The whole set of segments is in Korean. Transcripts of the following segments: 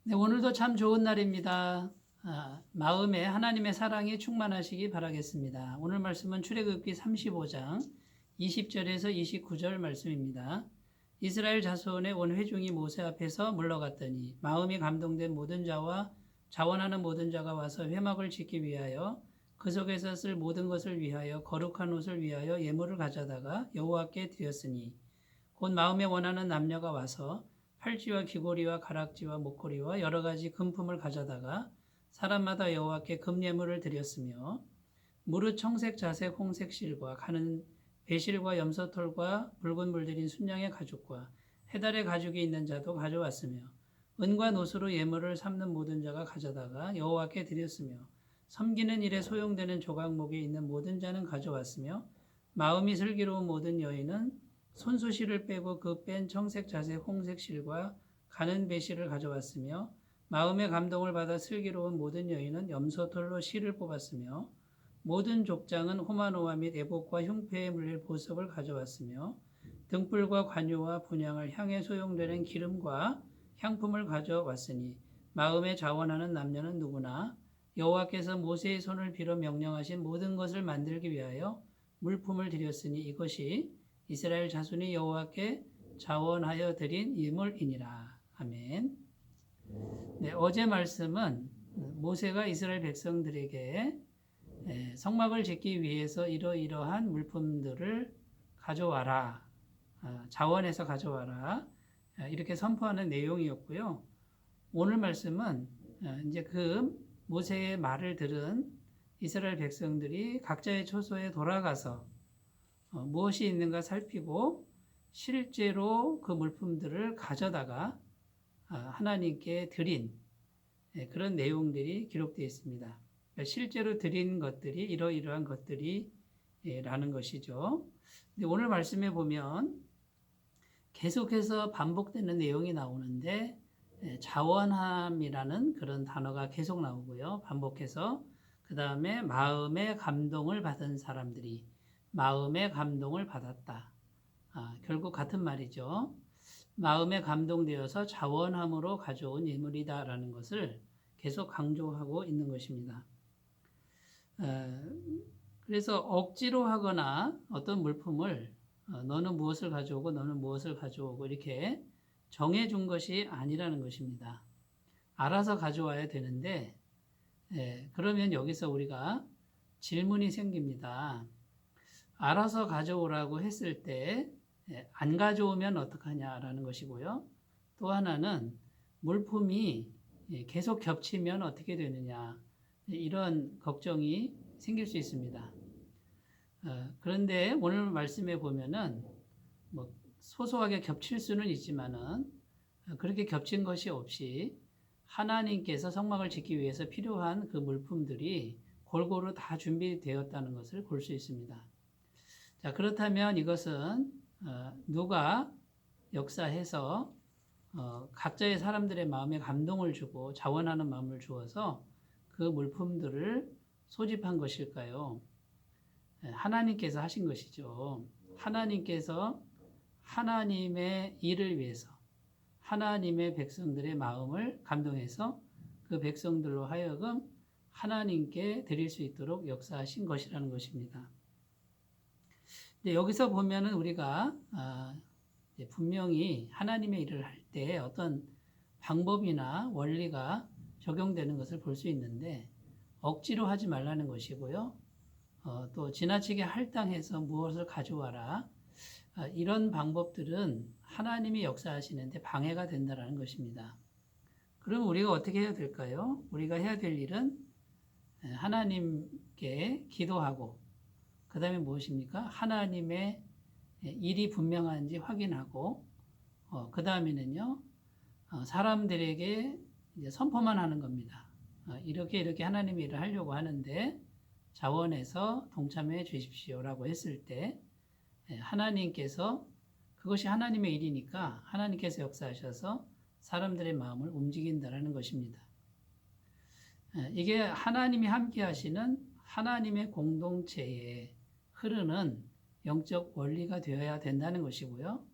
네, 오늘도 참 좋은 날입니다. 마음에 하나님의 사랑이 충만하시기 바라겠습니다. 오늘 말씀은 출애굽기 35장 20절에서 29절 말씀입니다. 이스라엘 자손의 온 회중이 모세 앞에서 물러갔더니 마음이 감동된 모든 자와 자원하는 모든 자가 와서 회막을 짓기 위하여 그 속에서 쓸 모든 것을 위하여 거룩한 옷을 위하여 예물을 가져다가 여호와께 드렸으니 곧 마음에 원하는 남녀가 와서 팔찌와 귀고리와 가락지와 목걸이와 여러 가지 금품을 가져다가 사람마다 여호와께 금예물을 드렸으며 무릇 청색, 자색, 홍색 실과 가는 배실과 염소털과 붉은 물들인 순양의 가죽과 해달의 가죽이 있는 자도 가져왔으며 은과 노수로 예물을 삼는 모든 자가 가져다가 여호와께 드렸으며 섬기는 일에 소용되는 조각목에 있는 모든 자는 가져왔으며 마음이 슬기로운 모든 여인은 손수실을 빼고 그 뺀 청색, 자색, 홍색 실과 가는 배실을 가져왔으며 마음의 감동을 받아 슬기로운 모든 여인은 염소털로 실을 뽑았으며 모든 족장은 호마노와 및 애복과 흉패에 물릴 보석을 가져왔으며 등불과 관유와 분향을 향에 소용되는 기름과 향품을 가져왔으니 마음에 자원하는 남녀는 누구나 여호와께서 모세의 손을 빌어 명령하신 모든 것을 만들기 위하여 물품을 드렸으니 이것이 이스라엘 자손이 여호와께 자원하여 드린 예물이니라. 아멘. 네, 어제 말씀은 모세가 이스라엘 백성들에게 성막을 짓기 위해서 이러이러한 물품들을 가져와라. 자원해서 가져와라. 이렇게 선포하는 내용이었고요. 오늘 말씀은 이제 그 모세의 말을 들은 이스라엘 백성들이 각자의 초소에 돌아가서 무엇이 있는가 살피고 실제로 그 물품들을 가져다가 하나님께 드린 그런 내용들이 기록되어 있습니다. 그러니까 실제로 드린 것들이 이러이러한 것들이라는 것이죠. 근데 오늘 말씀에 보면 계속해서 반복되는 내용이 나오는데 자원함이라는 그런 단어가 계속 나오고요. 반복해서 그 다음에 마음의 감동을 받은 사람들이 마음의 감동을 받았다. 결국 같은 말이죠. 마음에 감동되어서 자원함으로 가져온 예물이다라는 것을 계속 강조하고 있는 것입니다. 그래서 억지로 하거나 어떤 물품을 너는 무엇을 가져오고 너는 무엇을 가져오고 이렇게 정해준 것이 아니라는 것입니다. 알아서 가져와야 되는데 그러면 여기서 우리가 질문이 생깁니다. 알아서 가져오라고 했을 때 안 가져오면 어떡하냐라는 것이고요. 또 하나는 물품이 계속 겹치면 어떻게 되느냐 이런 걱정이 생길 수 있습니다. 그런데 오늘 말씀에 보면은 뭐 소소하게 겹칠 수는 있지만은 그렇게 겹친 것이 없이 하나님께서 성막을 짓기 위해서 필요한 그 물품들이 골고루 다 준비되었다는 것을 볼 수 있습니다. 자, 그렇다면 이것은 누가 역사해서 각자의 사람들의 마음에 감동을 주고 자원하는 마음을 주어서 그 물품들을 소집한 것일까요? 하나님께서 하신 것이죠. 하나님께서 하나님의 일을 위해서 하나님의 백성들의 마음을 감동해서 그 백성들로 하여금 하나님께 드릴 수 있도록 역사하신 것이라는 것입니다. 여기서 보면은 우리가 분명히 하나님의 일을 할 때 어떤 방법이나 원리가 적용되는 것을 볼 수 있는데 억지로 하지 말라는 것이고요. 또 지나치게 할당해서 무엇을 가져와라. 이런 방법들은 하나님이 역사하시는데 방해가 된다는 것입니다. 그럼 우리가 어떻게 해야 될까요? 우리가 해야 될 일은 하나님께 기도하고 그 다음에 무엇입니까? 하나님의 일이 분명한지 확인하고 그 다음에는요 사람들에게 이제 선포만 하는 겁니다. 이렇게 하나님의 일을 하려고 하는데 자원해서 동참해 주십시오라고 했을 때 하나님께서 그것이 하나님의 일이니까 하나님께서 역사하셔서 사람들의 마음을 움직인다라는 것입니다. 이게 하나님이 함께 하시는 하나님의 공동체에 흐르는 영적 원리가 되어야 된다는 것이고요.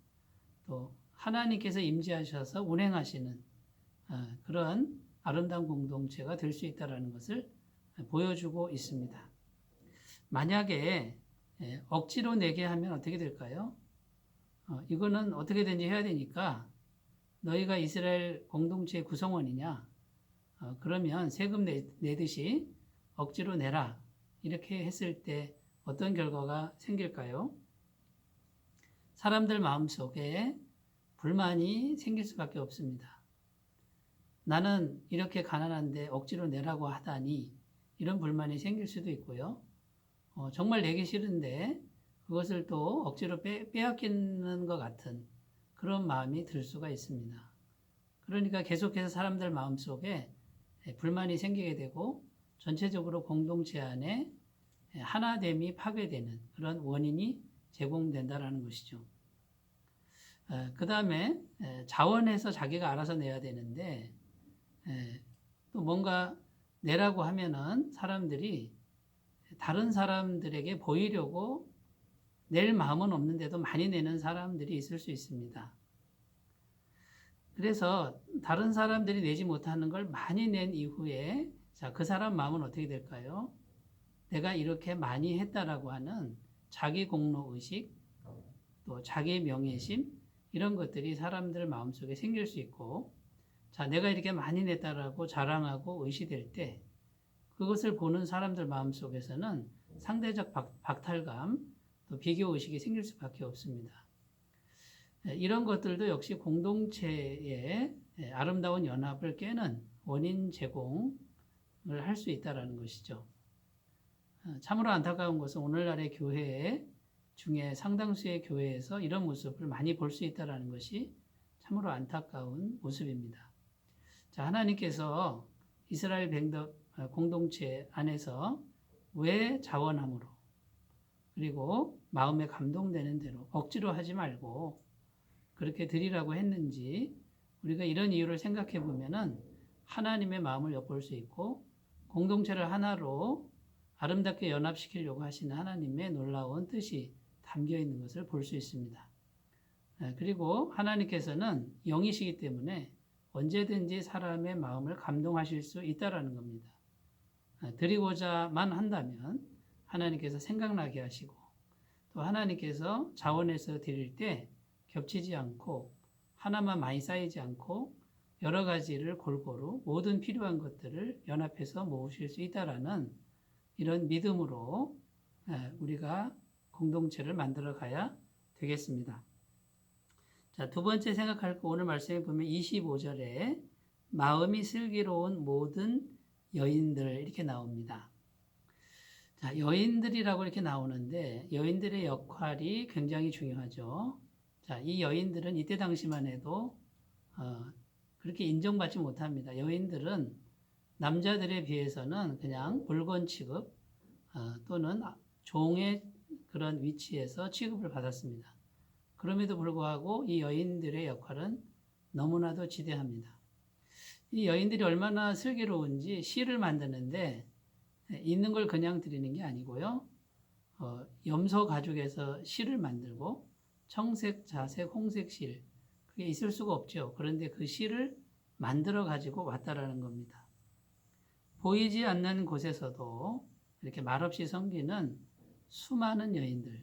또 하나님께서 임재하셔서 운행하시는 그런 아름다운 공동체가 될 수 있다는 것을 보여주고 있습니다. 만약에 억지로 내게 하면 어떻게 될까요? 이거는 어떻게든지 해야 되니까 너희가 이스라엘 공동체의 구성원이냐? 그러면 세금 내듯이 억지로 내라. 이렇게 했을 때 어떤 결과가 생길까요? 사람들 마음속에 불만이 생길 수밖에 없습니다. 나는 이렇게 가난한데 억지로 내라고 하다니 이런 불만이 생길 수도 있고요. 정말 내기 싫은데 그것을 또 억지로 빼앗기는 것 같은 그런 마음이 들 수가 있습니다. 그러니까 계속해서 사람들 마음속에 불만이 생기게 되고 전체적으로 공동체 안에 하나됨이 파괴되는 그런 원인이 제공된다는 것이죠. 그 다음에 자원해서 자기가 알아서 내야 되는데 또 뭔가 내라고 하면은 사람들이 다른 사람들에게 보이려고 낼 마음은 없는데도 많이 내는 사람들이 있을 수 있습니다. 그래서 다른 사람들이 내지 못하는 걸 많이 낸 이후에 자, 그 사람 마음은 어떻게 될까요? 내가 이렇게 많이 했다라고 하는 자기 공로의식, 또 자기 명예심 이런 것들이 사람들 마음속에 생길 수 있고 자, 내가 이렇게 많이 냈다라고 자랑하고 의시될 때 그것을 보는 사람들 마음속에서는 상대적 박탈감, 또 비교의식이 생길 수밖에 없습니다. 이런 것들도 역시 공동체의 아름다운 연합을 깨는 원인 제공을 할 수 있다는 것이죠. 참으로 안타까운 것은 오늘날의 교회 중에 상당수의 교회에서 이런 모습을 많이 볼 수 있다는 것이 참으로 안타까운 모습입니다. 자, 하나님께서 이스라엘 백성 공동체 안에서 왜 자원함으로 그리고 마음에 감동되는 대로 억지로 하지 말고 그렇게 드리라고 했는지 우리가 이런 이유를 생각해 보면은 하나님의 마음을 엿볼 수 있고 공동체를 하나로 아름답게 연합시키려고 하시는 하나님의 놀라운 뜻이 담겨 있는 것을 볼 수 있습니다. 그리고 하나님께서는 영이시기 때문에 언제든지 사람의 마음을 감동하실 수 있다라는 겁니다. 드리고자만 한다면 하나님께서 생각나게 하시고 또 하나님께서 자원해서 드릴 때 겹치지 않고 하나만 많이 쌓이지 않고 여러 가지를 골고루 모든 필요한 것들을 연합해서 모으실 수 있다라는 이런 믿음으로 우리가 공동체를 만들어 가야 되겠습니다. 자, 두 번째 생각할 거 오늘 말씀에 보면 25절에 마음이 슬기로운 모든 여인들 이렇게 나옵니다. 자, 여인들이라고 이렇게 나오는데 여인들의 역할이 굉장히 중요하죠. 자, 이 여인들은 이때 당시만 해도 그렇게 인정받지 못합니다. 여인들은 남자들에 비해서는 그냥 물건 취급 또는 종의 그런 위치에서 취급을 받았습니다. 그럼에도 불구하고 이 여인들의 역할은 너무나도 지대합니다. 이 여인들이 얼마나 슬기로운지 실을 만드는데 있는 걸 그냥 드리는 게 아니고요. 염소 가죽에서 실을 만들고 청색, 자색, 홍색 실 그게 있을 수가 없죠. 그런데 그 실을 만들어 가지고 왔다라는 겁니다. 보이지 않는 곳에서도 이렇게 말없이 섬기는 수많은 여인들,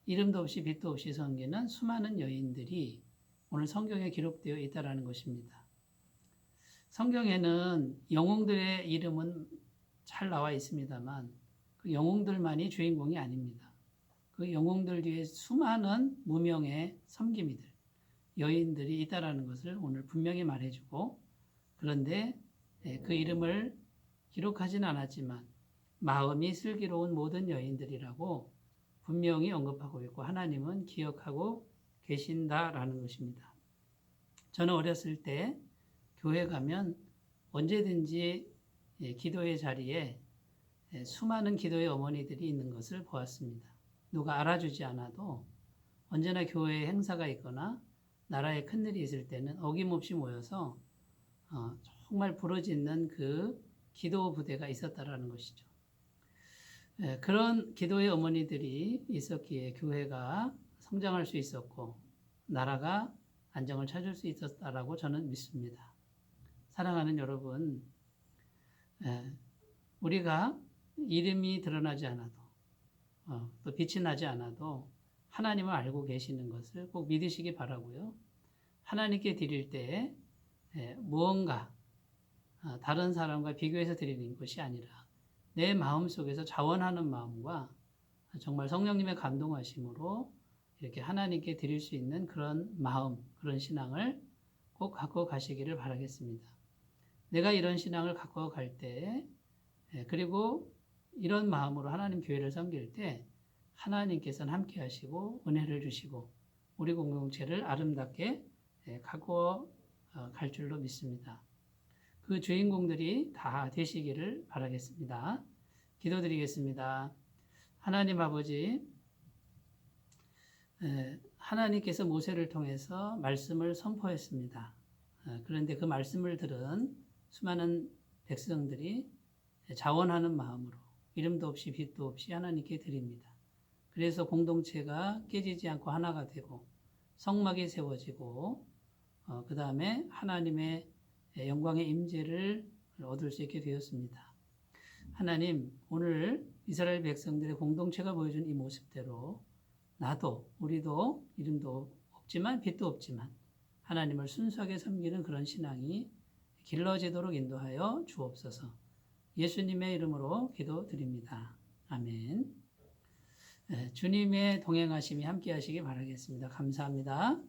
이름도 없이 빛도 없이 섬기는 수많은 여인들이 오늘 성경에 기록되어 있다라는 것입니다. 성경에는 영웅들의 이름은 잘 나와 있습니다만 그 영웅들만이 주인공이 아닙니다. 그 영웅들 뒤에 수많은 무명의 섬기미들, 여인들이 있다라는 것을 오늘 분명히 말해주고 그런데 그 이름을 기록하진 않았지만 마음이 슬기로운 모든 여인들이라고 분명히 언급하고 있고 하나님은 기억하고 계신다라는 것입니다. 저는 어렸을 때 교회 가면 언제든지 기도의 자리에 수많은 기도의 어머니들이 있는 것을 보았습니다. 누가 알아주지 않아도 언제나 교회에 행사가 있거나 나라에 큰일이 있을 때는 어김없이 모여서 정말 부르짖는 그 기도 부대가 있었다라는 것이죠. 그런 기도의 어머니들이 있었기에 교회가 성장할 수 있었고 나라가 안정을 찾을 수 있었다라고 저는 믿습니다. 사랑하는 여러분, 우리가 이름이 드러나지 않아도 또 빛이 나지 않아도 하나님을 알고 계시는 것을 꼭 믿으시기 바라고요. 하나님께 드릴 때 무언가 다른 사람과 비교해서 드리는 것이 아니라 내 마음속에서 자원하는 마음과 정말 성령님의 감동하심으로 이렇게 하나님께 드릴 수 있는 그런 마음, 그런 신앙을 꼭 갖고 가시기를 바라겠습니다. 내가 이런 신앙을 갖고 갈 때, 그리고 이런 마음으로 하나님 교회를 섬길 때 하나님께서는 함께 하시고 은혜를 주시고 우리 공동체를 아름답게 갖고 갈 줄로 믿습니다. 그 주인공들이 다 되시기를 바라겠습니다. 기도드리겠습니다. 하나님 아버지, 하나님께서 모세를 통해서 말씀을 선포했습니다. 그런데 그 말씀을 들은 수많은 백성들이 자원하는 마음으로 이름도 없이 빛도 없이 하나님께 드립니다. 그래서 공동체가 깨지지 않고 하나가 되고 성막이 세워지고 그 다음에 하나님의 영광의 임재를 얻을 수 있게 되었습니다. 하나님, 오늘 이스라엘 백성들의 공동체가 보여준 이 모습대로 나도 우리도 이름도 없지만 빛도 없지만 하나님을 순수하게 섬기는 그런 신앙이 길러지도록 인도하여 주옵소서. 예수님의 이름으로 기도드립니다. 아멘. 주님의 동행하심이 함께 하시기 바라겠습니다. 감사합니다.